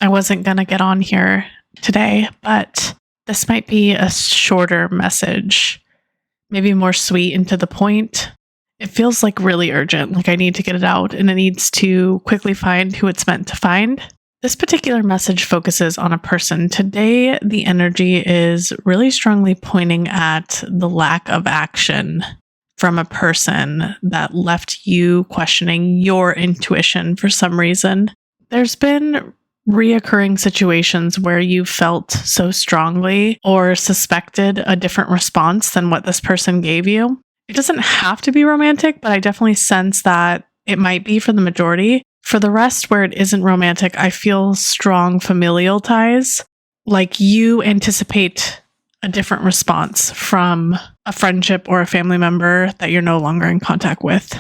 I wasn't going to get on here today, but this might be a shorter message, maybe more sweet and to the point. It feels like really urgent, like I need to get it out and it needs to quickly find who it's meant to find. This particular message focuses on a person. Today, the energy is really strongly pointing at the lack of action from a person that left you questioning your intuition for some reason. There's been reoccurring situations where you felt so strongly or suspected a different response than what this person gave you. It doesn't have to be romantic, but I definitely sense that it might be for the majority. For the rest, where it isn't romantic, I feel strong familial ties. Like you anticipate a different response from a friendship or a family member that you're no longer in contact with.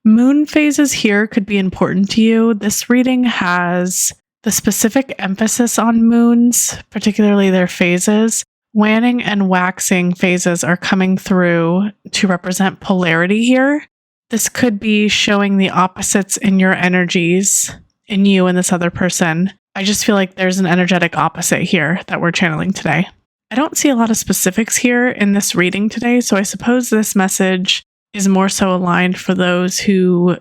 Moon phases here could be important to you. This reading has the specific emphasis on moons, particularly their phases. Waning and waxing phases are coming through to represent polarity here. This could be showing the opposites in your energies, in you and this other person. I just feel like there's an energetic opposite here that we're channeling today. I don't see a lot of specifics here in this reading today, so I suppose this message is more so aligned for those who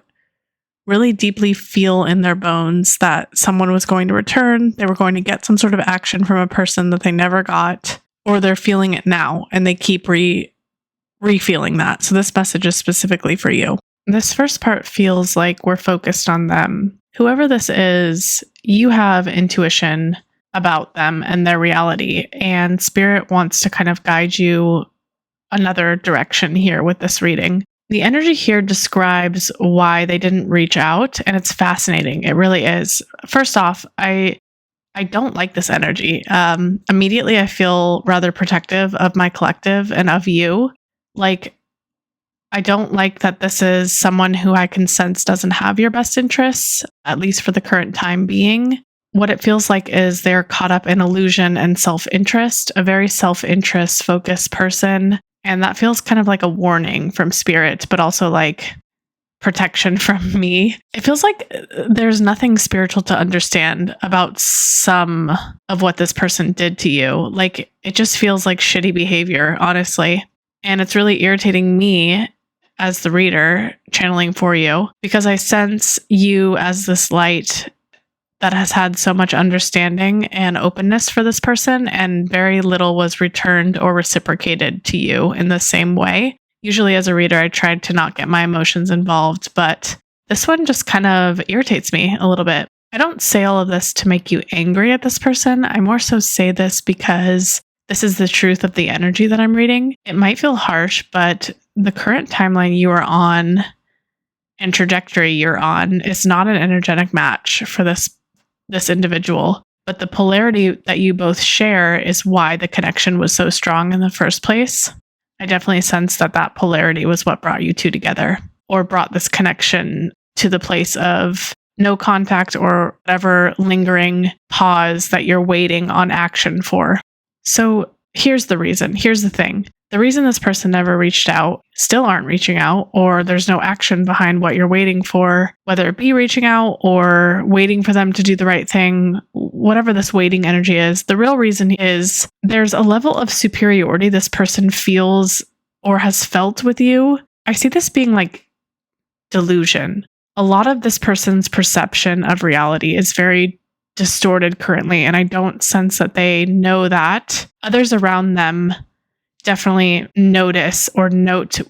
really deeply feel in their bones that someone was going to return, they were going to get some sort of action from a person that they never got, or they're feeling it now and they keep re-feeling that. So this message is specifically for you. This first part feels like we're focused on them. Whoever this is, you have intuition about them and their reality, and Spirit wants to kind of guide you another direction here with this reading. The energy here describes why they didn't reach out, and it's fascinating. It really is. First off, I don't like this energy. Immediately, I feel rather protective of my collective and of you. Like, I don't like that this is someone who I can sense doesn't have your best interests, at least for the current time being. What it feels like is they're caught up in illusion and self-interest, a very self-interest focused person. And that feels kind of like a warning from Spirit, but also like protection from me. It feels like there's nothing spiritual to understand about some of what this person did to you. Like, it just feels like shitty behavior, honestly. And it's really irritating me as the reader channeling for you, because I sense you as this light that has had so much understanding and openness for this person, and very little was returned or reciprocated to you in the same way. Usually as a reader, I tried to not get my emotions involved, but this one just kind of irritates me a little bit. I don't say all of this to make you angry at this person. I more so say this because this is the truth of the energy that I'm reading. It might feel harsh, but the current timeline you are on and trajectory you're on is not an energetic match for this individual. But the polarity that you both share is why the connection was so strong in the first place. I definitely sense that polarity was what brought you two together, or brought this connection to the place of no contact or whatever lingering pause that you're waiting on action for. So here's the reason. Here's the thing. The reason this person never reached out, still aren't reaching out, or there's no action behind what you're waiting for, whether it be reaching out or waiting for them to do the right thing, whatever this waiting energy is, the real reason is there's a level of superiority this person feels or has felt with you. I see this being like delusion. A lot of this person's perception of reality is very distorted currently, and I don't sense that they know that. Others around them definitely notice or note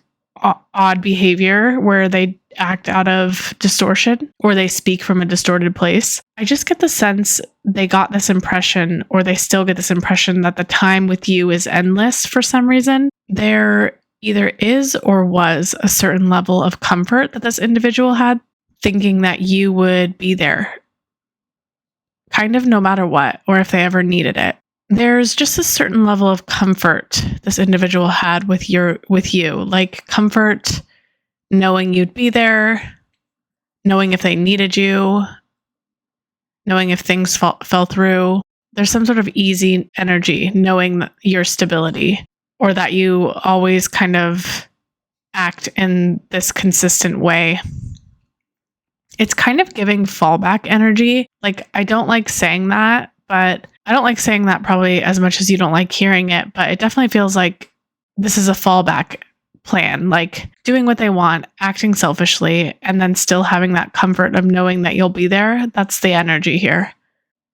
odd behavior where they act out of distortion or they speak from a distorted place. I just get the sense they got this impression, or they still get this impression, that the time with you is endless for some reason. There either is or was a certain level of comfort that this individual had, thinking that you would be there kind of no matter what, or if they ever needed it. There's just a certain level of comfort this individual had with you, like comfort knowing you'd be there, knowing if they needed you, knowing if things fell through. There's some sort of easy energy knowing that your stability, or that you always kind of act in this consistent way. It's kind of giving fallback energy. Like, I don't like saying that, but I don't like saying that probably as much as you don't like hearing it, but it definitely feels like this is a fallback plan, like doing what they want, acting selfishly, and then still having that comfort of knowing that you'll be there. That's the energy here.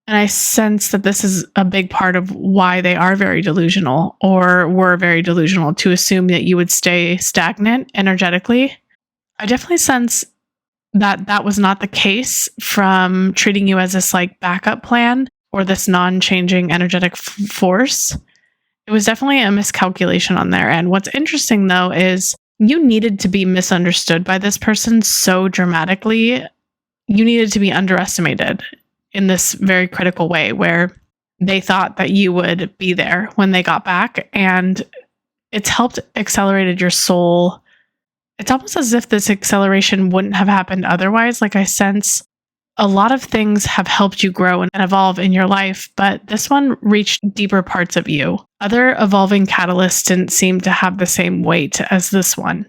And I sense that this is a big part of why they are very delusional or were very delusional, to assume that you would stay stagnant energetically. I definitely sense that that was not the case from treating you as this like backup plan or this non-changing energetic force. It was definitely a miscalculation on their end. What's interesting though is you needed to be misunderstood by this person so dramatically. You needed to be underestimated in this very critical way where they thought that you would be there when they got back, and it's helped accelerated your soul. It's almost as if this acceleration wouldn't have happened otherwise. Like, I sense a lot of things have helped you grow and evolve in your life, but this one reached deeper parts of you. Other evolving catalysts didn't seem to have the same weight as this one.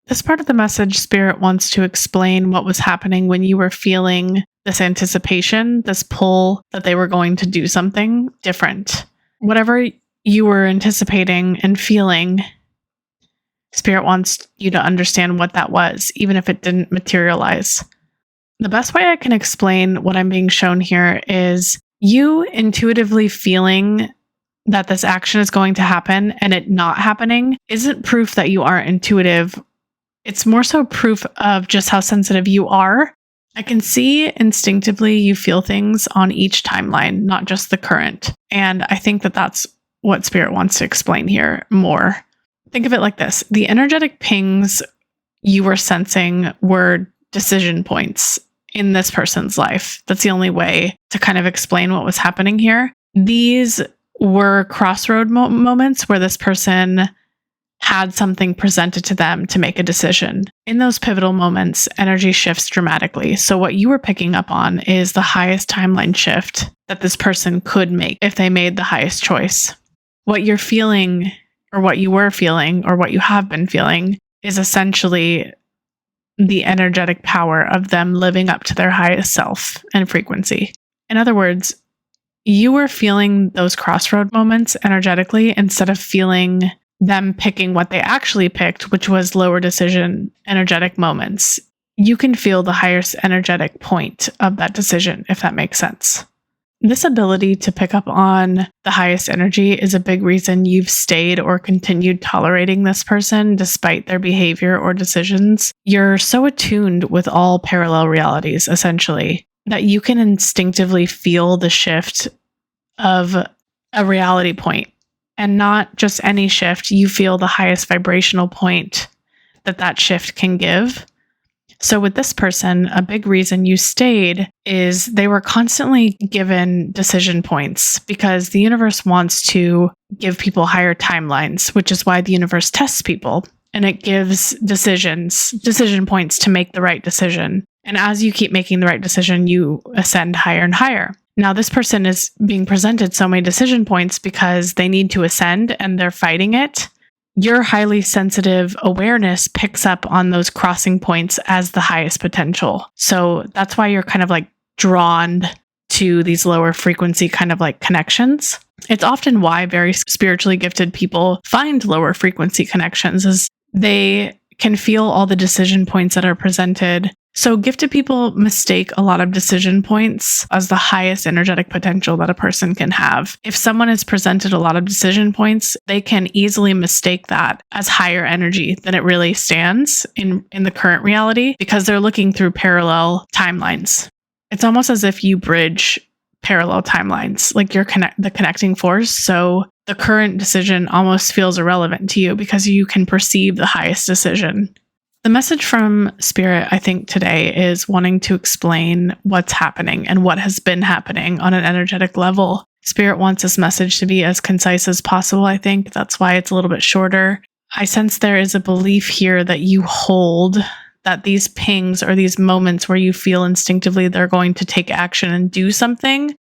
This part of the message, Spirit wants to explain what was happening when you were feeling this anticipation, this pull that they were going to do something different. Whatever you were anticipating and feeling, Spirit wants you to understand what that was, even if it didn't materialize. The best way I can explain what I'm being shown here is you intuitively feeling that this action is going to happen and it not happening isn't proof that you aren't intuitive. It's more so proof of just how sensitive you are. I can see instinctively you feel things on each timeline, not just the current. And I think that that's what Spirit wants to explain here more. Think of it like this. The energetic pings you were sensing were decision points in this person's life. That's the only way to kind of explain what was happening here. These were crossroad moments where this person had something presented to them to make a decision. In those pivotal moments, energy shifts dramatically. So what you were picking up on is the highest timeline shift that this person could make if they made the highest choice. What you're feeling, or what you were feeling, or what you have been feeling, is essentially the energetic power of them living up to their highest self and frequency. In other words, you were feeling those crossroad moments energetically instead of feeling them picking what they actually picked, which was lower decision energetic moments. You can feel the highest energetic point of that decision, if that makes sense. This ability to pick up on the highest energy is a big reason you've stayed or continued tolerating this person despite their behavior or decisions. You're so attuned with all parallel realities, essentially, that you can instinctively feel the shift of a reality point. And not just any shift, you feel the highest vibrational point that shift can give. So with this person, a big reason you stayed is they were constantly given decision points because the universe wants to give people higher timelines, which is why the universe tests people. And it gives decision points to make the right decision. And as you keep making the right decision, you ascend higher and higher. Now, this person is being presented so many decision points because they need to ascend and they're fighting it. Your highly sensitive awareness picks up on those crossing points as the highest potential. So that's why you're kind of like drawn to these lower frequency kind of like connections. It's often why very spiritually gifted people find lower frequency connections, is they can feel all the decision points that are presented. So gifted people mistake a lot of decision points as the highest energetic potential that a person can have. If someone is presented a lot of decision points, they can easily mistake that as higher energy than it really stands in the current reality because they're looking through parallel timelines. It's almost as if you bridge parallel timelines, like you're the connecting force. So the current decision almost feels irrelevant to you because you can perceive the highest decision. The message from Spirit, I think, today is wanting to explain what's happening and what has been happening on an energetic level. Spirit wants this message to be as concise as possible, I think. That's why it's a little bit shorter. I sense there is a belief here that you hold that these pings or these moments where you feel instinctively they're going to take action and do something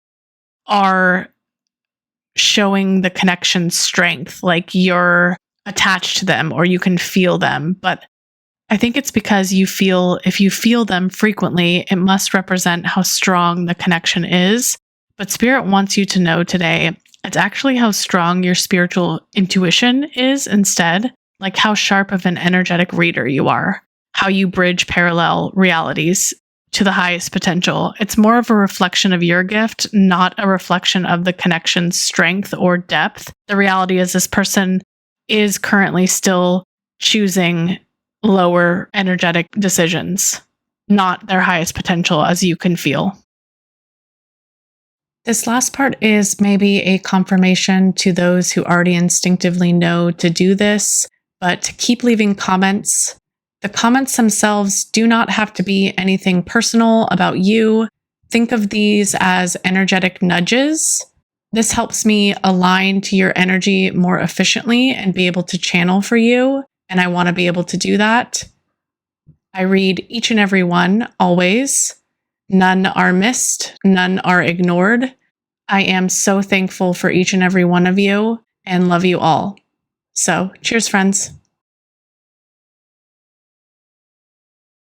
are showing the connection strength, like you're attached to them or you can feel them. But I think it's because if you feel them frequently, it must represent how strong the connection is. But Spirit wants you to know today, it's actually how strong your spiritual intuition is instead, like how sharp of an energetic reader you are, how you bridge parallel realities to the highest potential. It's more of a reflection of your gift, not a reflection of the connection's strength or depth. The reality is this person is currently still choosing lower energetic decisions, not their highest potential as you can feel. This last part is maybe a confirmation to those who already instinctively know to do this, but keep leaving comments. The comments themselves do not have to be anything personal about you. Think of these as energetic nudges. This helps me align to your energy more efficiently and be able to channel for you. And I want to be able to do that. I read each and every one, always. None are missed, none are ignored. I am so thankful for each and every one of you and love you all. So, cheers, friends.